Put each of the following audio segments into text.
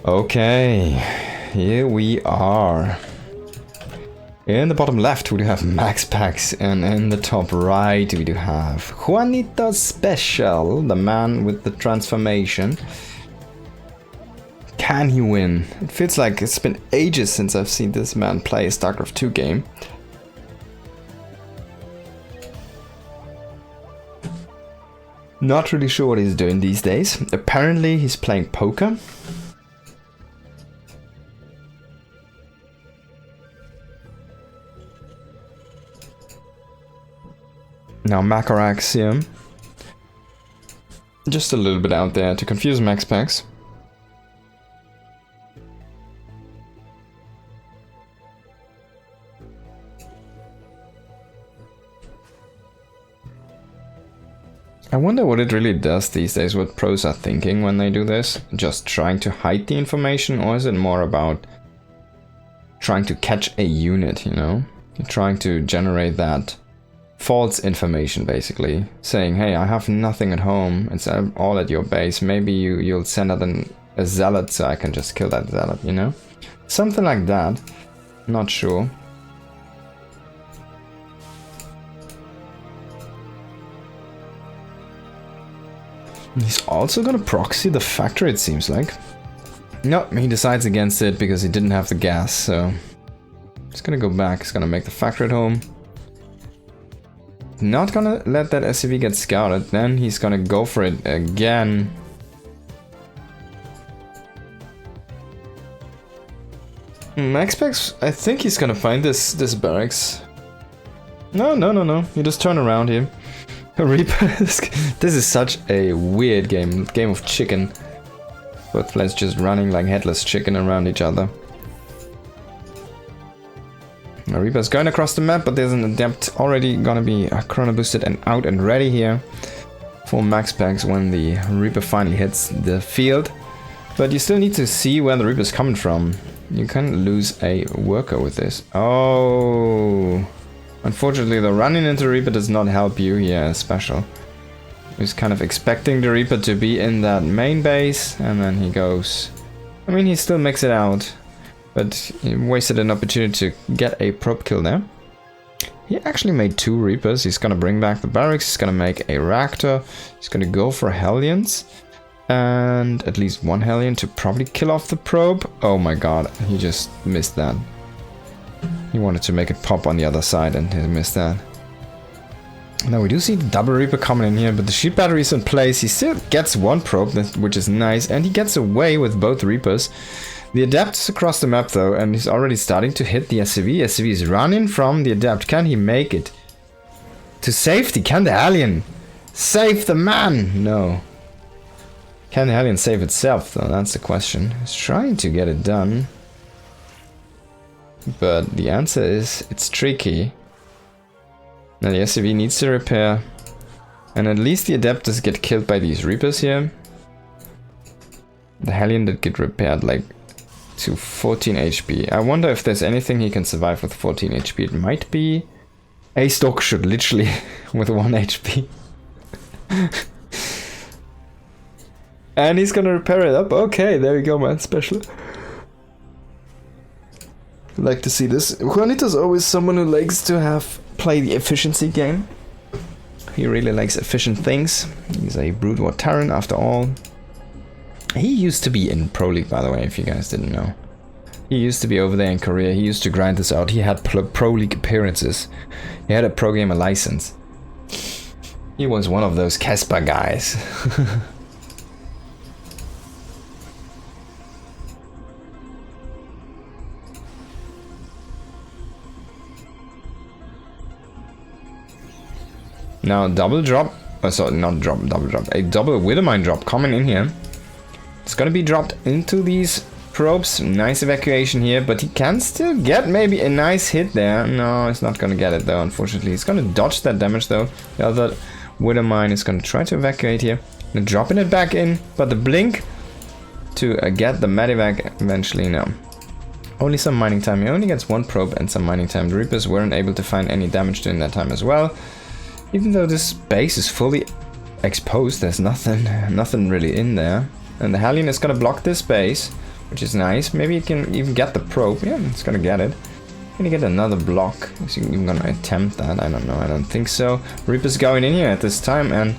Okay, here we are. In the bottom left we do have MaxPax, and in the top right we do have Juanito Special, the man with the transformation. Can he win? It feels like it's been ages since I've seen this man play a StarCraft 2 game. Not really sure what he's doing these days. Apparently he's playing poker. Now Macarax here. Just a little bit out there to confuse MaxPax. I wonder what it really does these days, what pros are thinking when they do this. Just trying to hide the information, or is it more about trying to catch a unit, you know? Trying to generate that false information, basically. Saying, hey, I have nothing at home, it's all at your base. Maybe you'll send out a zealot so I can just kill that zealot, you know? Something like that. Not sure. He's also gonna proxy the factory, it seems like. No, he decides against it because he didn't have the gas, so he's gonna go back, he's gonna make the factory at home. Not gonna let that SCV get scouted, then he's gonna go for it again. MaxPax, I think he's gonna find this barracks. No, you just turn around here. Reaper, this is such a weird game of chicken. Both players just running like headless chicken around each other. Now Reaper's going across the map, but there's an adept already gonna be chrono boosted and out and ready here for MaxPax when the Reaper finally hits the field. But you still need to see where the Reaper's coming from. You can lose a worker with this. Oh. Unfortunately, the running into Reaper does not help you here, Special. He's kind of expecting the Reaper to be in that main base, and then he goes... I mean, he still makes it out, but he wasted an opportunity to get a probe kill there. He actually made 2 Reapers. He's gonna bring back the barracks, he's gonna make a reactor, he's gonna go for Hellions, and at least 1 Hellion to probably kill off the probe. Oh my god, he just missed that. He wanted to make it pop on the other side and he missed that. Now we do see the double Reaper coming in here, but the shield battery is in place. He still gets 1 probe, which is nice, and he gets away with both Reapers. The Adept is across the map though, and he's already starting to hit the SCV. SCV is running from the Adept. Can he make it to safety? Can the Alien save the man? No. Can the Alien save itself though? That's the question. He's trying to get it done. But the answer is, it's tricky. Now the SCV needs to repair. And at least the Adept does get killed by these Reapers here. The Hellion did get repaired like to 14 HP. I wonder if there's anything he can survive with 14 HP. It might be a stock shoot, literally, with 1 HP. And he's gonna repair it up. Okay, there you go, man. Special. Like to see this. Juanito's always someone who likes to play the efficiency game. He really likes efficient things. He's a Brood War Terran after all. He used to be in Pro League, by the way, if you guys didn't know. He used to be over there in Korea. He used to grind this out. He had Pro League appearances. He had a Pro Gamer license. He was one of those Casper guys. Now double drop, sorry, not drop, double drop, a double Widowmine drop coming in here. It's gonna be dropped into these probes. Nice evacuation here, but he can still get maybe a nice hit there. No, he's not gonna get it though, unfortunately. He's gonna dodge that damage though. The other Widowmine is gonna try to evacuate here. And dropping it back in, but the blink to get the medivac eventually, no. Only some mining time. He only gets 1 probe and some mining time. The Reapers weren't able to find any damage during that time as well. Even though this base is fully exposed, there's nothing really in there. And the Hellion is gonna block this base, which is nice. Maybe it can even get the probe. Yeah, it's gonna get it. Can you get another block? Is he even gonna attempt that? I don't know. I don't think so. Reaper's going in here at this time, and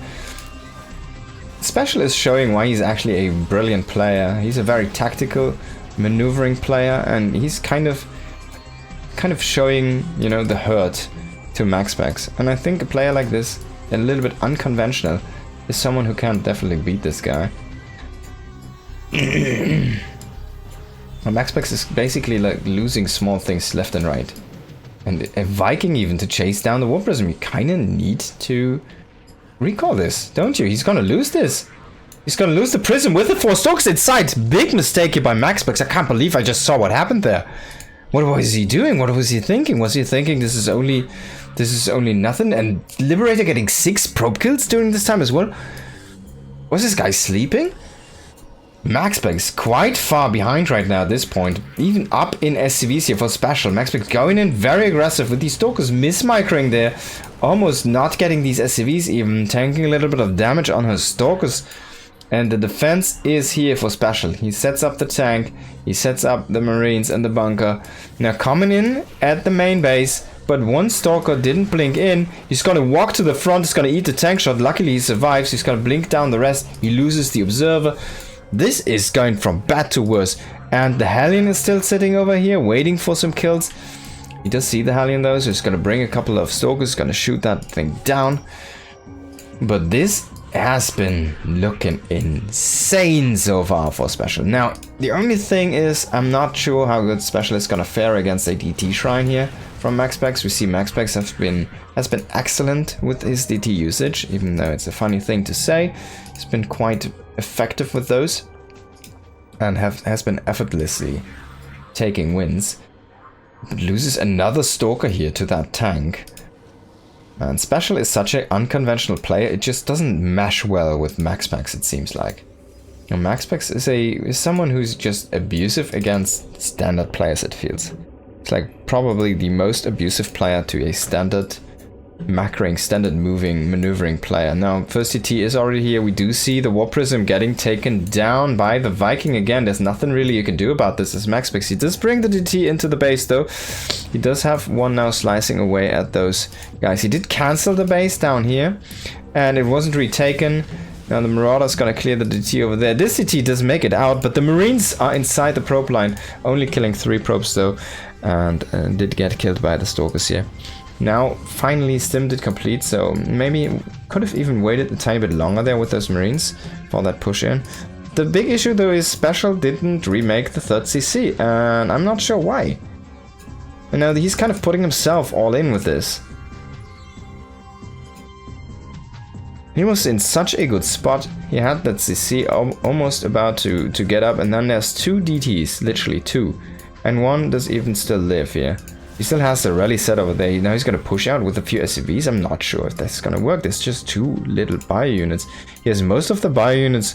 Special is showing why he's actually a brilliant player. He's a very tactical, maneuvering player, and he's kind of showing, you know, the hurt to MaxPax. And I think a player like this, a little bit unconventional, is someone who can definitely beat this guy. MaxPax is basically like losing small things left and right. And a Viking even to chase down the Warp Prism, you kind of need to recall this, don't you? He's gonna lose this. He's gonna lose the Prism with the 4 Stalkers inside. Big mistake here by MaxPax. I can't believe I just saw what happened there. What was he doing? What was he thinking? Was he thinking this is only nothing? And Liberator getting 6 probe kills during this time as well? Was this guy sleeping? MaxPax quite far behind right now at this point. Even up in SCVs here for Special. MaxPax going in very aggressive with these Stalkers mismicroing there. Almost not getting these SCVs even. Tanking a little bit of damage on her Stalkers. And the defense is here for Special. He sets up the tank. He sets up the Marines and the bunker. Now coming in at the main base. But one Stalker didn't blink in. He's gonna walk to the front. He's gonna eat the tank shot. Luckily he survives. He's gonna blink down the rest. He loses the Observer. This is going from bad to worse. And the Hellion is still sitting over here waiting for some kills. He does see the Hellion though, so he's going to bring a couple of Stalkers, going to shoot that thing down. But this has been looking insane so far for Special. Now, the only thing is, I'm not sure how good Special is going to fare against a DT Shrine here from MaxPax. We see MaxPax has been excellent with his DT usage, even though it's a funny thing to say. He's been quite effective with those and has been effortlessly taking wins, but loses another Stalker here to that tank. And Special is such an unconventional player, it just doesn't mesh well with MaxPax, it seems like. And MaxPax is someone who's just abusive against standard players, it feels. It's like probably the most abusive player to a standard macroing, standard moving, maneuvering player. Now, first DT is already here. We do see the Warp Prism getting taken down by the Viking again. There's nothing really you can do about this as MaxPax. He does bring the DT into the base though. He does have one now slicing away at those guys. He did cancel the base down here and it wasn't retaken. Now the Marauder's gonna clear the DT over there. This DT does make it out, but the Marines are inside the probe line, only killing 3 probes though, and did get killed by the Stalkers here. Now, finally, Stim did complete, so maybe could have even waited a tiny bit longer there with those Marines for that push in. The big issue, though, is Special didn't remake the 3rd CC, and I'm not sure why. You know, he's kind of putting himself all in with this. He was in such a good spot. He had that CC almost about to get up, and then there's 2 DTs, literally 2. And one does even still live here. He still has the rally set over there. Now he's going to push out with a few SCVs. I'm not sure if that's going to work. There's just 2 little bio units. He has most of the bio units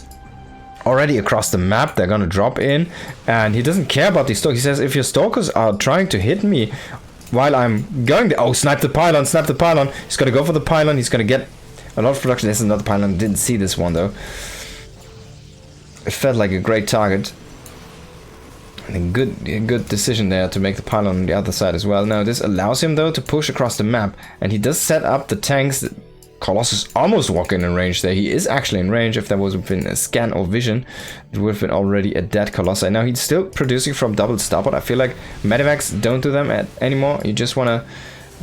already across the map. They're going to drop in. And he doesn't care about these stalkers. He says, if your stalkers are trying to hit me while I'm going there... Oh, snipe the pylon, snipe the pylon. He's going to go for the pylon. He's going to get a lot of production. There's another pylon. Didn't see this one, though. It felt like a great target. A good decision there to make the pylon on the other side as well. Now this allows him though to push across the map, and he does set up the tanks. Colossus almost walking in range there. He is actually in range. If there was been a scan or vision, it would have been already a dead Colossus. Now he's still producing from double starboard. I feel like Medivacs don't do them anymore. You just want to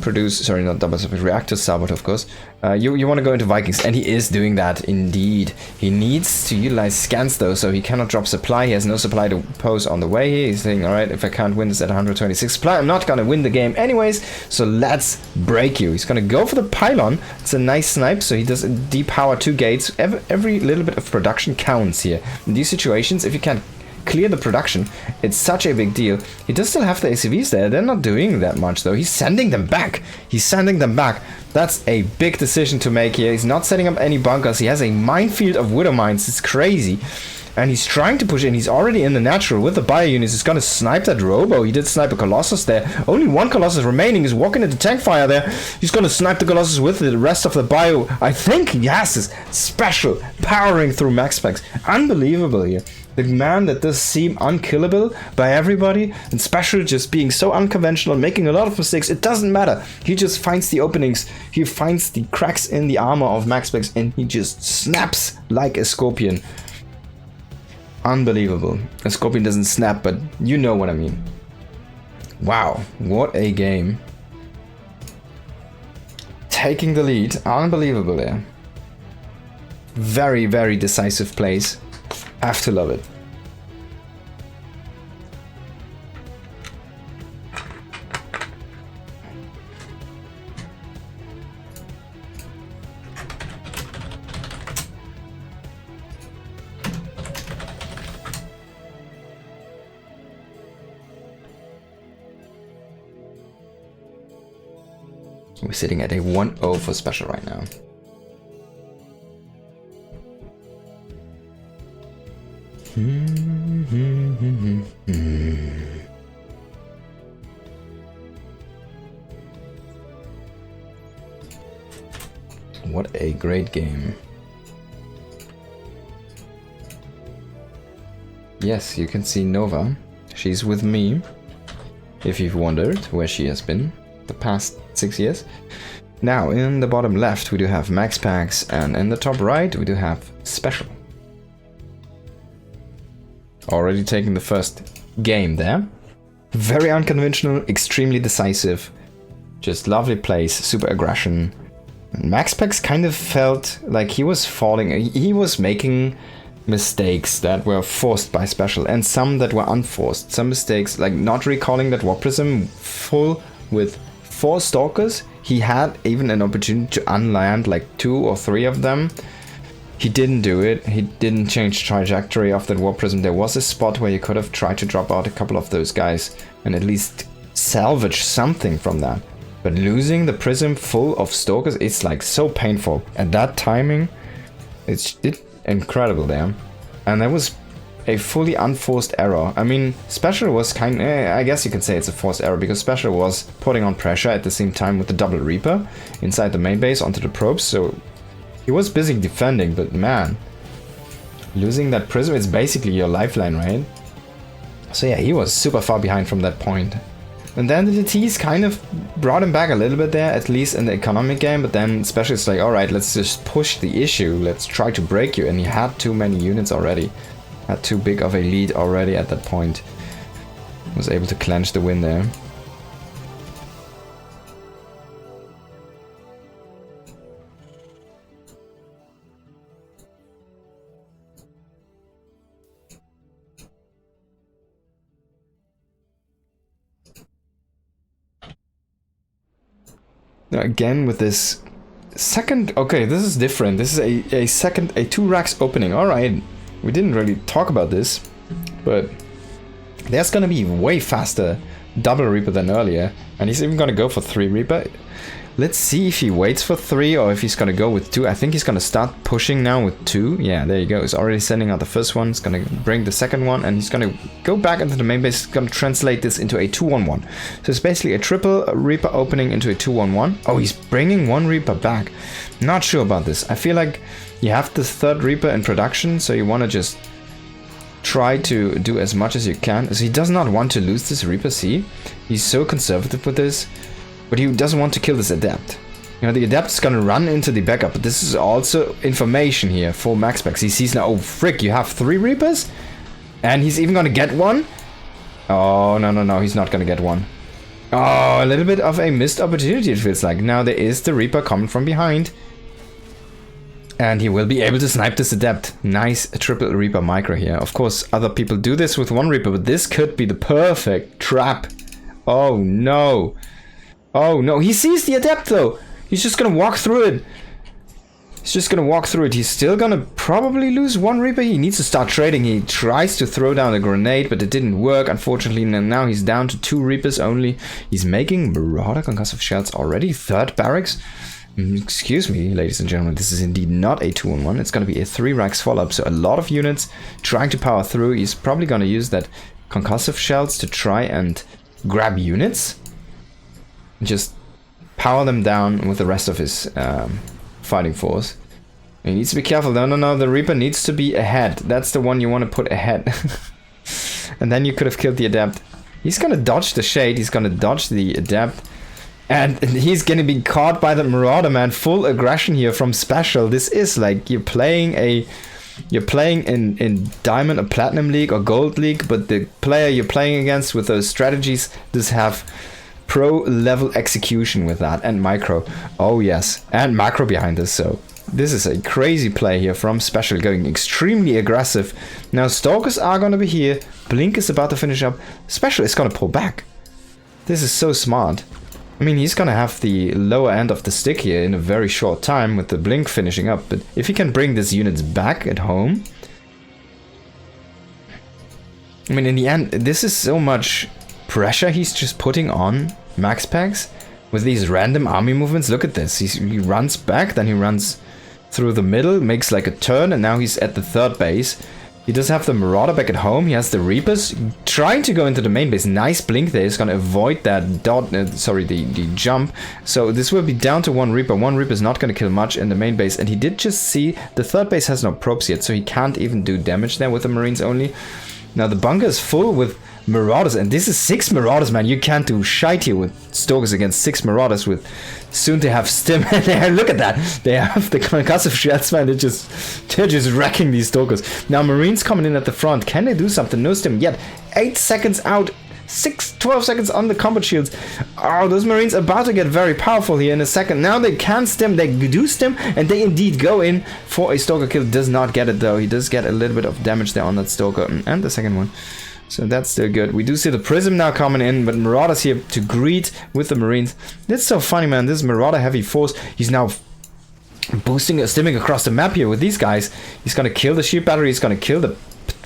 produce, sorry, not double starboard, reactor starboard, of course. You want to go into Vikings, and he is doing that indeed. He needs to utilize scans though, so he cannot drop supply. He has no supply to pose on the way here. He's saying, alright, if I can't win this at 126 supply, I'm not gonna win the game anyways, so let's break you. He's gonna go for the pylon. It's a nice snipe, so he does depower 2 gates. Every little bit of production counts here. In these situations, if you can't clear the production, it's such a big deal. He does still have the ACVs there. They're not doing that much though. He's sending them back. He's sending them back. That's a big decision to make here. He's not setting up any bunkers. He has a minefield of Widow Mines. It's crazy. And he's trying to push in. He's already in the natural with the bio units. He's gonna snipe that Robo. He did snipe a Colossus there. Only one Colossus remaining. He's walking into tank fire there. He's gonna snipe the Colossus with the rest of the bio. I think he has his special powering through MaxPax. Unbelievable here. The man that does seem unkillable by everybody, and Special just being so unconventional, making a lot of mistakes. It doesn't matter. He just finds the openings. He finds the cracks in the armor of MaxPax, and he just snaps like a scorpion. Unbelievable. A scorpion doesn't snap, but you know what I mean. Wow, what a game. Taking the lead. Unbelievable there. Very, very decisive plays. Have to love it. We're sitting at a 1-0 for Special right now. What a great game. Yes, you can see Nova. She's with me, if you've wondered where she has been the past 6 years. Now, in the bottom left, we do have MaxPax, and in the top right, we do have Special. Already taking the first game there. Very unconventional, extremely decisive. Just lovely plays, super aggression. And MaxPax kind of felt like he was falling. He was making mistakes that were forced by Special, and some that were unforced. Some mistakes, like not recalling that Warp Prism full with 4 Stalkers. He had even an opportunity to unland like 2 or 3 of them. He didn't do it. He didn't change trajectory of that Warp Prism. There was a spot where you could have tried to drop out a couple of those guys and at least salvage something from that. But losing the Prism full of Stalkers, it's like so painful. At that timing, it's incredible there. And that was a fully unforced error. I mean, Special was I guess you could say it's a forced error, because Special was putting on pressure at the same time with the double Reaper inside the main base onto the probes, so he was busy defending, but man, losing that Prism is basically your lifeline, right? So yeah, he was super far behind from that point. And then the DTs kind of brought him back a little bit there, at least in the economic game, but then Special is like, alright, let's just push the issue, let's try to break you, and he had too many units already. Had too big of a lead already at that point. Was able to clench the win there. Now again with this second, okay, this is different. This is a 2 racks opening. Alright, we didn't really talk about this, but there's gonna be way faster double Reaper than earlier, and he's even gonna go for 3 Reaper. Let's see if he waits for 3 or if he's gonna go with 2. I think he's gonna start pushing now with 2. Yeah, there you go. He's already sending out the first one. He's gonna bring the second one, and he's gonna go back into the main base. He's gonna translate this into a 2-1-1. So it's basically a triple Reaper opening into a 2-1-1. Oh, he's bringing 1 Reaper back. Not sure about this. I feel like you have the 3rd Reaper in production, so you want to just try to do as much as you can. So he does not want to lose this Reaper, see? He's so conservative with this. But he doesn't want to kill this Adept. You know, the Adept is gonna run into the backup, but this is also information here for MaxPax. He sees now, oh frick, you have 3 Reapers? And he's even gonna get one? Oh, no, he's not gonna get one. Oh, a little bit of a missed opportunity, it feels like. Now there is the Reaper coming from behind. And he will be able to snipe this Adept. Nice triple Reaper micro here. Of course, other people do this with 1 Reaper, but this could be the perfect trap. Oh no. Oh no, he sees the Adept though. He's just gonna walk through it. He's still gonna probably lose 1 Reaper. He needs to start trading. He tries to throw down a grenade, but it didn't work, unfortunately. And now he's down to 2 Reapers only. He's making Marauder concussive shells already. 3rd barracks. Excuse me, ladies and gentlemen, this is indeed not a 2-on-1. It's going to be a 3 racks follow-up, so a lot of units trying to power through. He's probably going to use that concussive shells to try and grab units. Just power them down with the rest of his fighting force. He needs to be careful. No, the Reaper needs to be ahead. That's the one you want to put ahead. And then you could have killed the Adept. He's going to dodge the Shade. He's going to dodge the Adept. And he's going to be caught by the Marauder, man. Full aggression here from Special. This is like you're playing in Diamond or Platinum League or Gold League, but the player you're playing against with those strategies does have pro level execution with that, and micro. Oh yes, and macro behind this. So this is a crazy play here from Special, going extremely aggressive. Now Stalkers are going to be here. Blink is about to finish up. Special is going to pull back. This is so smart. I mean, he's gonna have the lower end of the stick here in a very short time with the Blink finishing up, but if he can bring these units back at home... I mean, in the end, this is so much pressure he's just putting on MaxPax with these random army movements. Look at this, he runs back, then he runs through the middle, makes like a turn, and now he's at the 3rd base. He does have the Marauder back at home. He has the Reapers trying to go into the main base. Nice blink there. He's going to avoid that the jump. So this will be down to 1 Reaper. 1 Reaper is not going to kill much in the main base. And he did just see the 3rd base has no probes yet, so he can't even do damage there with the Marines only. Now the bunker is full with Marauders, and this is 6 Marauders, man. You can't do shite here with Stalkers against 6 Marauders with soon to have Stim. Look at that. They have the concussive shells, man. They're just wrecking these Stalkers. Now Marines coming in at the front. Can they do something? No Stim yet. 8 seconds out. 12 seconds on the combat shields. Oh, those Marines are about to get very powerful here in a second. Now they can Stim. They do Stim, and they indeed go in for a Stalker kill. Does not get it though. He does get a little bit of damage there on that Stalker, and the second one. So that's still good. We do see the Prism now coming in, but Marauders here to greet with the Marines. That's so funny, man. This Marauder heavy force. He's now stimming across the map here with these guys. He's going to kill the Shield Battery. He's going to kill the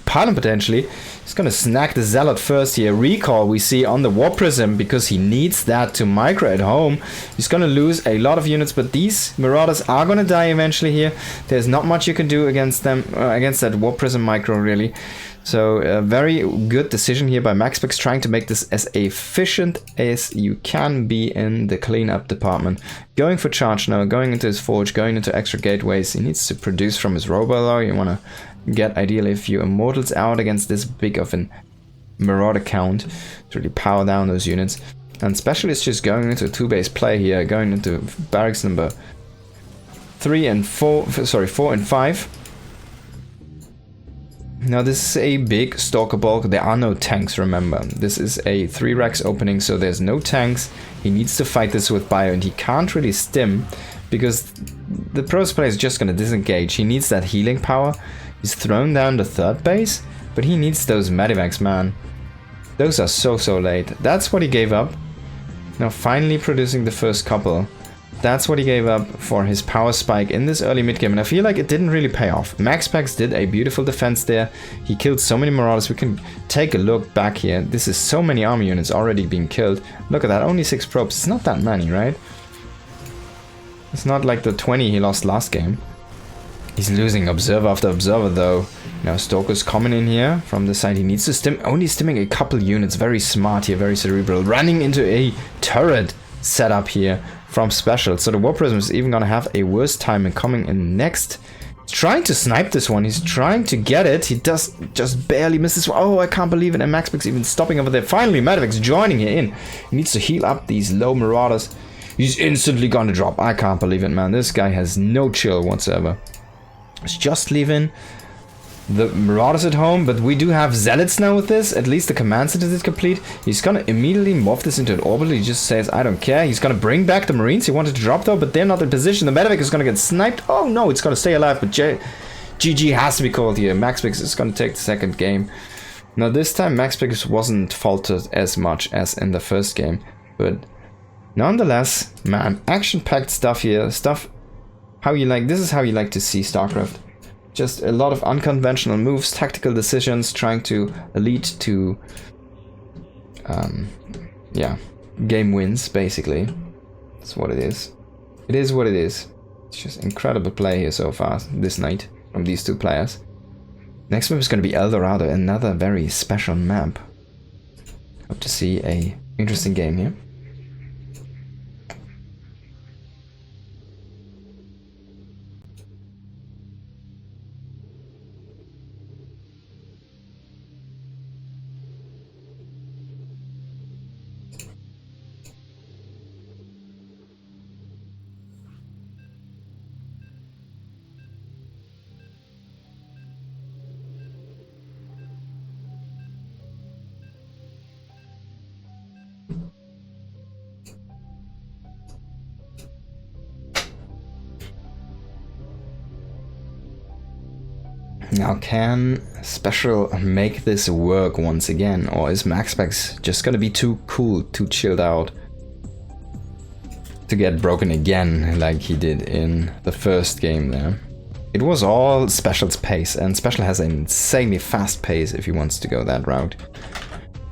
Pylon potentially. He's going to snag the Zealot first here. Recall we see on the War Prism because he needs that to micro at home. He's going to lose a lot of units, but these Marauders are going to die eventually here. There's not much you can do against them, against that War Prism micro really. So a very good decision here by MaxPax, trying to make this as efficient as you can be in the cleanup department. Going for charge now, going into his forge, going into extra gateways. He needs to produce from his robo though. You want to get ideally a few immortals out against this big of an Marauder count to really power down those units. And Special is just going into a 2-base play here, going into barracks number 4 and 5. Now this is a big Stalker bulk. There are no tanks, remember. This is a 3 racks opening, so there's no tanks. He needs to fight this with bio, and he can't really stim because the Pros player is just going to disengage. He needs that healing power. He's thrown down the 3rd base, but he needs those medivacs, man. Those are so late. That's what he gave up. Now finally producing the first couple. That's what he gave up for his power spike in this early mid game, and I feel like it didn't really pay off. MaxPax did a beautiful defense there. He killed so many Marauders. We can take a look back here. This is so many army units already being killed. Look at that, only 6 probes. It's not that many, right? It's not like the 20 he lost last game. He's losing observer after observer though. Now Stalker's coming in here from the side. He needs to stim, only stimming a couple units. Very smart here, very cerebral. Running into a turret setup here from Special. So the War Prism is even gonna have a worse time in coming in next. He's trying to snipe this one. He's trying to get it. He does just barely miss this one. Oh, I can't believe it. And MaxPax even stopping over there. Finally, Medivac's joining here in. He needs to heal up these low Marauders. He's instantly gonna drop. I can't believe it, man. This guy has no chill whatsoever. He's just leaving the Marauders at home, but we do have Zealots now with this. At least the command center is complete. He's gonna immediately morph this into an orbital. He just says, I don't care. He's gonna bring back the Marines. He wanted to drop though, but they're not in position. The Medivac is gonna get sniped. Oh no, it's gonna stay alive, but GG has to be called here. MaxPax is gonna take the second game. Now this time MaxPax wasn't faltered as much as in the first game, but nonetheless, man, action-packed stuff here. Stuff how you like. This is how you like to see StarCraft. Just a lot of unconventional moves, tactical decisions, trying to lead to, yeah, game wins, basically. That's what it is. it is what it is. It's just incredible play here so far this night from these two players. Next map is going to be El Dorado, another very special map. Hope to see a interesting game here. Now, can Special make this work once again, or is MaxPax just gonna be too cool, too chilled out to get broken again like he did in the first game there? It was all Special's pace, and Special has an insanely fast pace if he wants to go that route.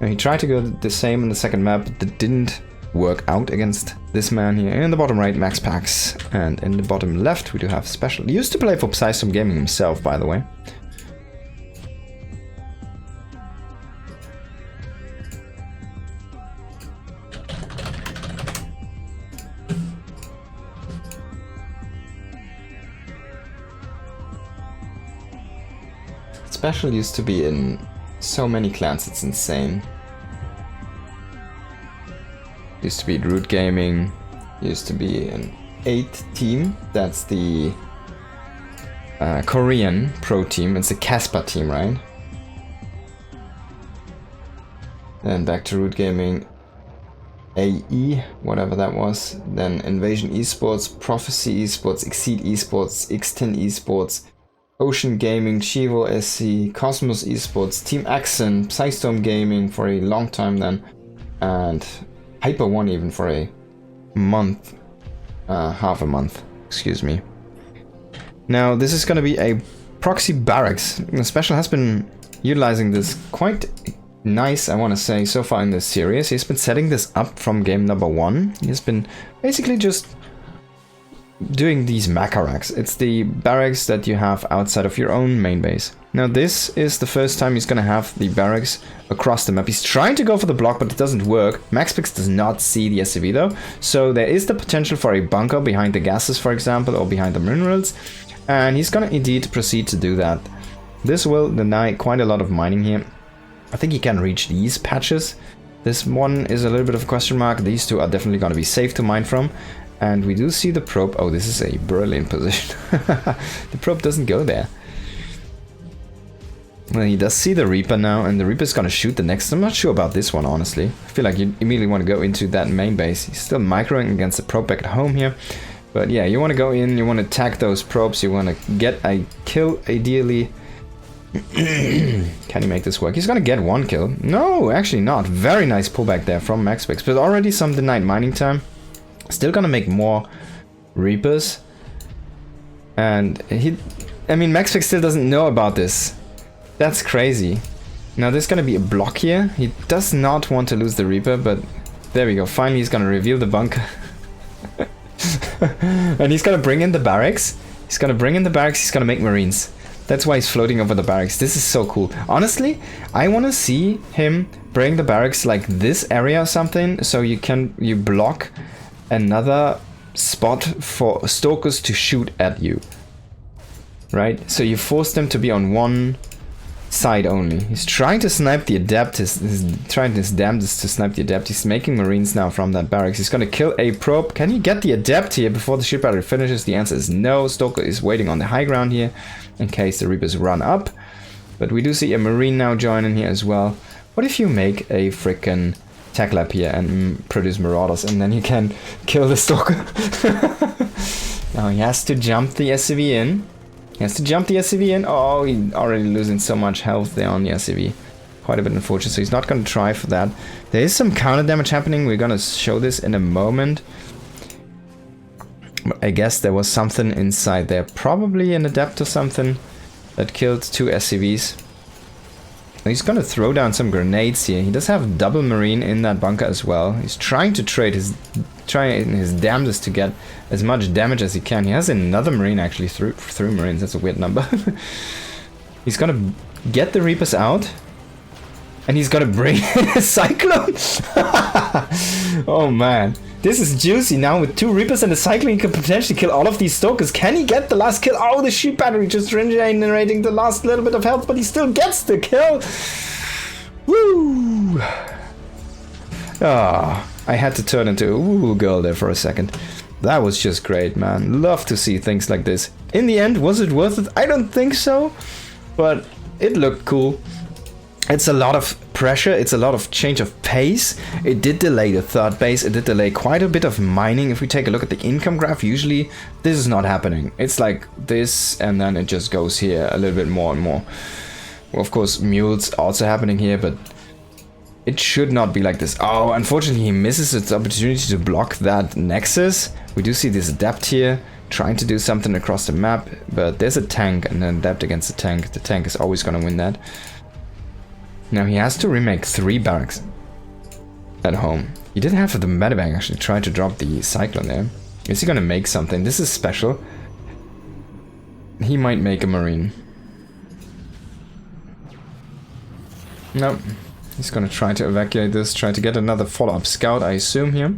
And he tried to go the same in the second map, but that didn't work out against this man here. In the bottom right, MaxPax, and in the bottom left we do have Special. He used to play for Psystorm Gaming himself, by the way. Special used to be in so many clans, it's insane. Used to be Root Gaming, used to be an 8 team, that's the Korean pro team, it's the Caspa team, right? Then back to Root Gaming, AE, whatever that was, then Invasion Esports, Prophecy Esports, Exceed Esports, X10 Esports, Ocean Gaming, Chivo SC, Cosmos Esports, Team Axon, Psystorm Gaming for a long time then, and Hyper One even for a month, half a month, excuse me. Now this is going to be a proxy barracks. Special has been utilizing this quite nice, I want to say, so far in this series. He's been setting this up from game number 1. He's been basically just doing these Macaracks. It's the barracks that you have outside of your own main base. Now this is the first time he's gonna have the barracks across the map. He's trying to go for the block, but it doesn't work. MaxPax does not see the SCV though, so there is the potential for a bunker behind the gases, for example, or behind the minerals, and he's gonna indeed proceed to do that. This will deny quite a lot of mining here. I think he can reach these patches. This one is a little bit of a question mark. These two are definitely gonna be safe to mine from. And we do see the probe. Oh, this is a brilliant position. The probe doesn't go there. Well, he does see the Reaper now, and the Reaper's gonna shoot the next. I'm not sure about this one, honestly. I feel like you immediately want to go into that main base. He's still microing against the probe back at home here. But yeah, you want to go in, you want to attack those probes, you want to get a kill, ideally. Can he make this work? He's gonna get one kill. No, actually not. Very nice pullback there from MaxPax, but already some denied mining time. Still gonna make more Reapers, and I mean, MaxPax still doesn't know about this. That's crazy. Now there's gonna be a block here. He does not want to lose the Reaper, but there we go. Finally, he's gonna reveal the bunker, and he's gonna bring in the barracks. He's gonna make Marines. That's why he's floating over the barracks. This is so cool. Honestly, I want to see him bring the barracks like this area or something, so you block another spot for stalkers to shoot at you, right? So you force them to be on one side only. He's trying to snipe the adept. He's trying his damnedest to snipe the adept. He's making Marines now from that barracks. He's gonna kill a probe. Can he get the adept here before the ship battery finishes? The answer is no. Stalker is waiting on the high ground here in case the Reapers run up. But we do see a Marine now joining here as well. What if you make a frickin' tech lab here and produce Marauders, and then you can kill the Stalker? Now he has to jump the SCV in. Oh, he's already losing so much health there on the SCV. Quite a bit unfortunate, so he's not going to try for that. There is some counter damage happening. We're going to show this in a moment. But I guess there was something inside there. Probably an adept or something that killed 2 SCVs. He's gonna throw down some grenades here. He does have double marine in that bunker as well. He's trying to trade his damnedest to get as much damage as he can. He has another marine actually, three marines. That's a weird number. He's gonna get the Reapers out, and he's gonna bring in a Cyclone. Oh man, this is juicy. Now with 2 Reapers and a Cyclone, he can potentially kill all of these Stalkers. Can he get the last kill? Oh, the sheep battery just regenerating the last little bit of health, but he still gets the kill. Woo! Ah, I had to turn into a woo girl there for a second. That was just great, man. Love to see things like this. In the end, was it worth it? I don't think so, but it looked cool. It's a lot of pressure, it's a lot of change of pace. It did delay the third base, it did delay quite a bit of mining. If we take a look at the income graph, usually this is not happening. It's like this, and then it just goes here a little bit more and more. Well, of course, mules also happening here, but it should not be like this. Oh, unfortunately, he misses its opportunity to block that nexus. We do see this adept here, trying to do something across the map, but there's a tank and an adept against the tank. The tank is always going to win that. Now he has to remake 3 barracks at home. He did have the medevac actually try to drop the Cyclone there. Is he gonna make something? This is special. He might make a marine. Nope. He's gonna try to evacuate this, try to get another follow-up scout, I assume here.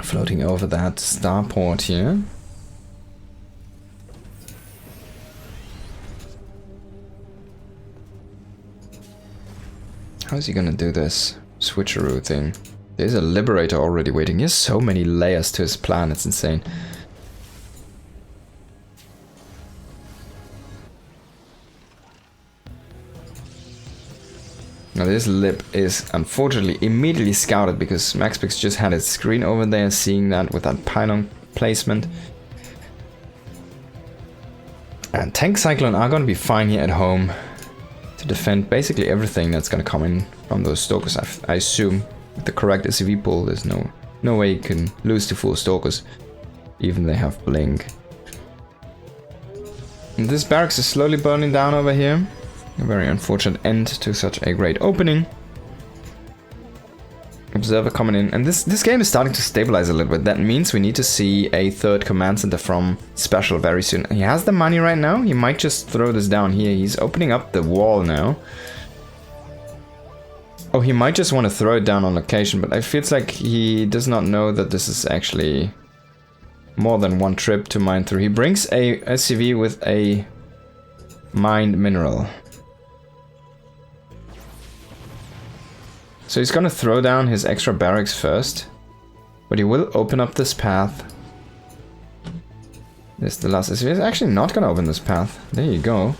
Floating over that starport here. How is he gonna do this switcheroo thing? There's a Liberator already waiting. He has so many layers to his plan, it's insane. Now this Lib is unfortunately immediately scouted because MaxPax just had his screen over there, seeing that with that pylon placement. And Tank Cyclone are gonna be fine here at home to defend basically everything that's gonna come in from those Stalkers. I assume with the correct SCV pool, there's no way you can lose to full Stalkers, even they have Blink. And this barracks is slowly burning down over here. A very unfortunate end to such a great opening. Observer coming in, and this game is starting to stabilize a little bit. That means we need to see a 3rd command center from Special very soon. He has the money right now. He might just throw this down here. He's opening up the wall now. Oh, he might just want to throw it down on location, but it feels like he does not know that this is actually more than one trip to mine through. He brings a SCV with a mined mineral. So he's gonna throw down his extra barracks first, but he will open up this path. This is the last SCV. He's actually not gonna open this path. There you go.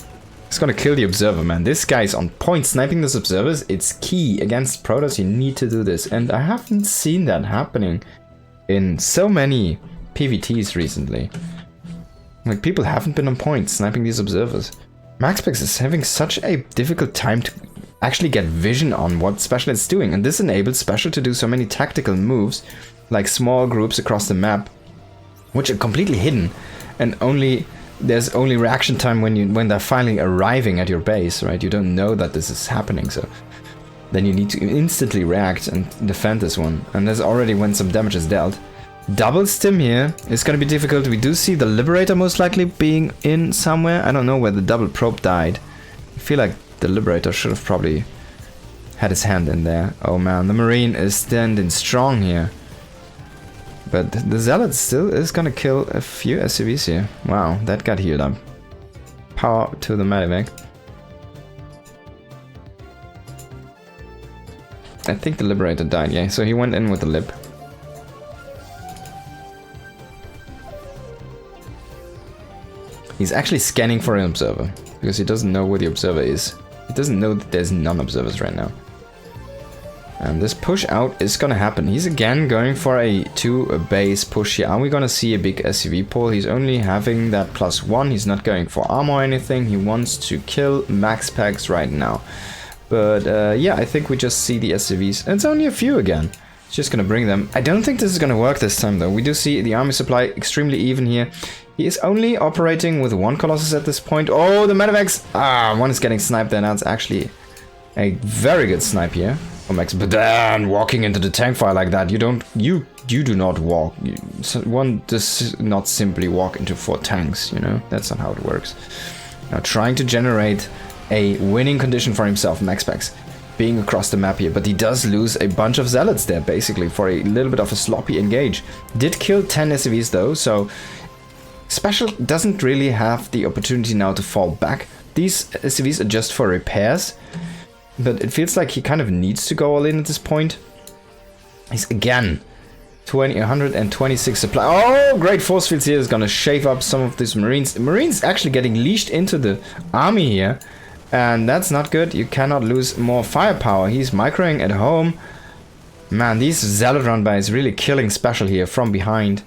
He's gonna kill the Observer, man. This guy's on point. Sniping those Observers, it's key. Against Protoss, you need to do this. And I haven't seen that happening in so many PVTs recently. Like, people haven't been on point sniping these Observers. MaxPax is having such a difficult time to actually get vision on what Special is doing, and this enables Special to do so many tactical moves, like small groups across the map, which are completely hidden, and there's only reaction time when they're finally arriving at your base, right? You don't know that this is happening, so then you need to instantly react and defend this one, and there's already when some damage is dealt. Double stim here is going to be difficult. We do see the Liberator most likely being in somewhere. I don't know where the double probe died. I feel like the Liberator should have probably had his hand in there. Oh man, the Marine is standing strong here. But the Zealot still is gonna kill a few SCVs here. Wow, that got healed up. Power to the medevac. I think the Liberator died, yeah, so he went in with the Lib. He's actually scanning for an Observer, because he doesn't know where the Observer is. He doesn't know that there's non-observers right now. And this push out is gonna happen. He's again going for a base push here. Are we gonna see a big SCV pull? He's only having that +1. He's not going for armor or anything. He wants to kill MaxPax right now. But yeah, I think we just see the SCVs. And it's only a few again. Just gonna bring them. I don't think this is gonna work this time though. We do see the army supply extremely even here. He is only operating with 1 Colossus at this point. Oh, the Medivacs! Ah, one is getting sniped there. That's actually a very good snipe here from Max. But then walking into the tank fire like that, you do not walk. One does not simply walk into 4 tanks, you know? That's not how it works. Now trying to generate a winning condition for himself, MaxPax, being across the map here, but he does lose a bunch of zealots there basically for a little bit of a sloppy engage. Did kill 10 SCVs though, so Special doesn't really have the opportunity now to fall back. These SCVs are just for repairs, but it feels like he kind of needs to go all in at this point. He's again 126 supply. Oh, great force fields here is gonna shave up some of these Marines. Marines actually getting leashed into the army here, and that's not good. You cannot lose more firepower. He's microing at home. Man, these zealot run by is really killing Special here from behind.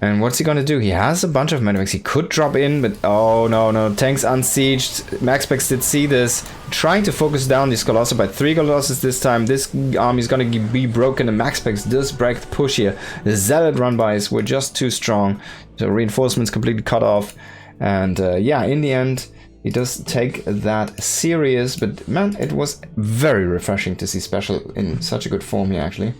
And what's he gonna do? He has a bunch of medivacs. He could drop in, but oh no, tanks unsieged. MaxPax did see this. Trying to focus down these Colossus by 3 Colossus this time. This army is gonna be broken, and MaxPax does break the push here. The zealot run-bys were just too strong. So reinforcements completely cut off. And yeah, in the end, he does take that serious. But man, it was very refreshing to see Special in such a good form here, actually.